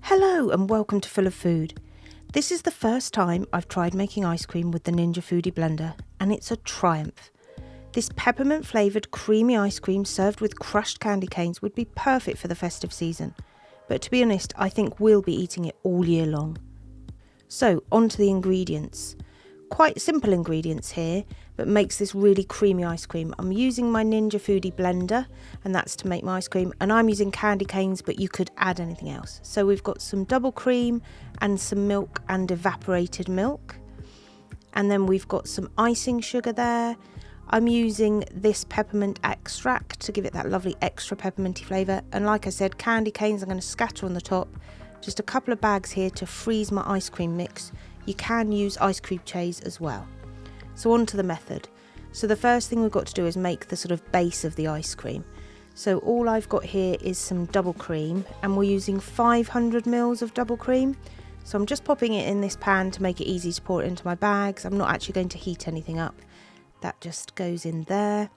Hello and welcome to Full of Food. This is the first time I've tried making ice cream with the Ninja Foodi Blender and it's a triumph. This peppermint flavoured creamy ice cream served with crushed candy canes would be perfect for the festive season. But to be honest, I think we'll be eating it all year long. So on to the ingredients. Quite simple ingredients here, but makes this really creamy ice cream. I'm using my Ninja Foodi Blender and that's to make my ice cream, and I'm using candy canes, but you could add anything else. So we've got some double cream and some milk and evaporated milk, and then we've got some icing sugar there. I'm using this peppermint extract to give it that lovely extra pepperminty flavour, and like I said, candy canes I'm going to scatter on the top. Just a couple of bags here to freeze my ice cream mix. You can use ice cream trays as well. So on to the method. So the first thing we've got to do is make the sort of base of the ice cream. So all I've got here is some double cream, and we're using 500 mils of double cream. So I'm just popping it in this pan to make it easy to pour it into my bags. I'm not actually going to heat anything up. That just goes in there.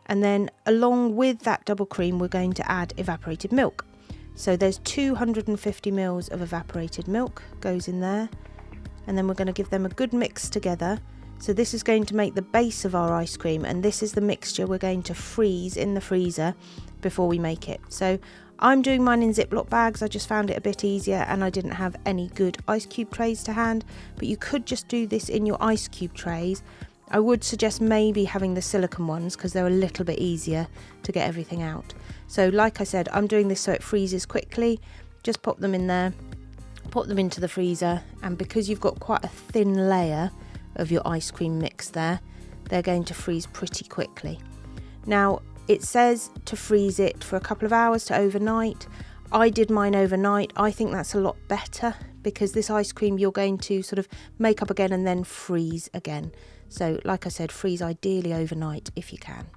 And then along with that double cream, we're going to add evaporated milk. So there's 250 mils of evaporated milk goes in there. And then we're going to give them a good mix together. So this is going to make the base of our ice cream, and this is the mixture we're going to freeze in the freezer before we make it. So I'm doing mine in Ziploc bags. I just found it a bit easier and I didn't have any good ice cube trays to hand, but you could just do this in your ice cube trays. I would suggest maybe having the silicone ones because they're a little bit easier to get everything out. So like I said, I'm doing this so it freezes quickly. Just pop them in there, pop them into the freezer, and because you've got quite a thin layer of your ice cream mix there, they're going to freeze pretty quickly. Now it says to freeze it for a couple of hours to overnight. I did mine overnight. I think that's a lot better because this ice cream you're going to sort of make up again and then freeze again. So like I said, freeze ideally overnight if you can.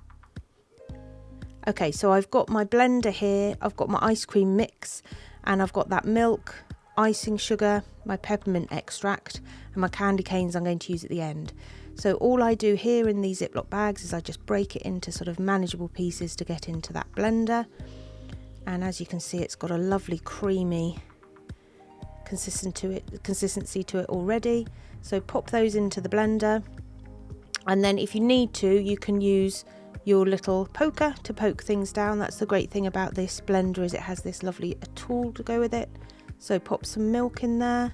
Okay, so I've got my blender here, I've got my ice cream mix, and I've got that milk, icing sugar, my peppermint extract, and my candy canes I'm going to use at the end. So all I do here in these Ziploc bags is I just break it into sort of manageable pieces to get into that blender. And as you can see, it's got a lovely creamy consistency to it already. So pop those into the blender. And then if you need to, you can use your little poker to poke things down. That's the great thing about this blender, is it has this lovely tool to go with it. So pop some milk in there.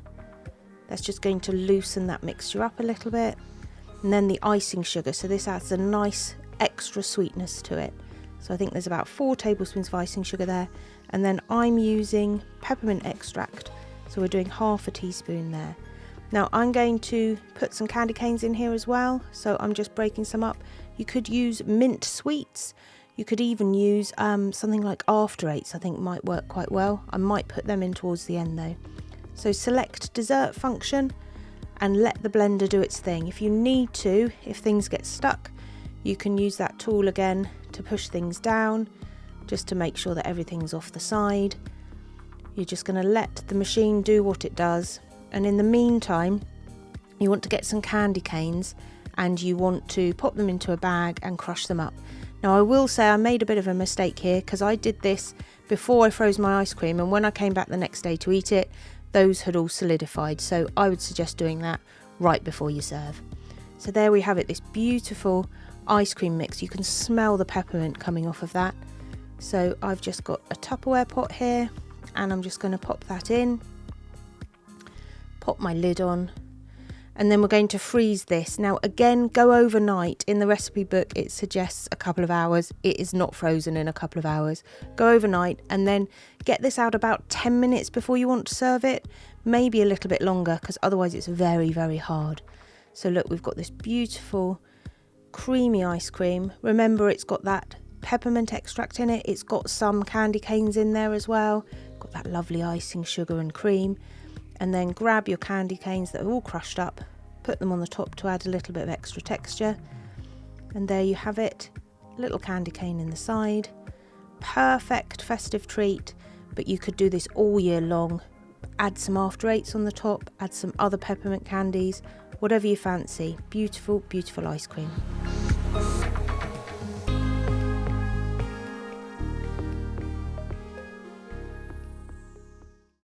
That's just going to loosen that mixture up a little bit. And then the icing sugar. So this adds a nice extra sweetness to it. So I think there's about 4 tablespoons of icing sugar there. And then I'm using peppermint extract. So we're doing half a teaspoon there. Now I'm going to put some candy canes in here as well. So I'm just breaking some up. You could use mint sweets. You could even use something like After Eights, I think might work quite well. I might put them in towards the end though. So select dessert function and let the blender do its thing. If you need to, if things get stuck, you can use that tool again to push things down, just to make sure that everything's off the side. You're just going to let the machine do what it does. And in the meantime, you want to get some candy canes and you want to pop them into a bag and crush them up. Now I will say I made a bit of a mistake here because I did this before I froze my ice cream, and when I came back the next day to eat it, those had all solidified. So I would suggest doing that right before you serve. So there we have it, this beautiful ice cream mix. You can smell the peppermint coming off of that. So I've just got a Tupperware pot here and I'm just going to pop that in, pop my lid on, and then we're going to freeze this. Now again, go overnight. In the recipe book it suggests a couple of hours. It is not frozen in a couple of hours. Go overnight and then get this out about 10 minutes before you want to serve it. Maybe a little bit longer because otherwise it's very, very hard. So look, we've got this beautiful creamy ice cream. Remember, it's got that peppermint extract in it. It's got some candy canes in there as well. Got that lovely icing sugar and cream. And then grab your candy canes that are all crushed up, put them on the top to add a little bit of extra texture. And there you have it, little candy cane in the side. Perfect festive treat, but you could do this all year long. Add some After Eights on the top, add some other peppermint candies, whatever you fancy. Beautiful, beautiful ice cream.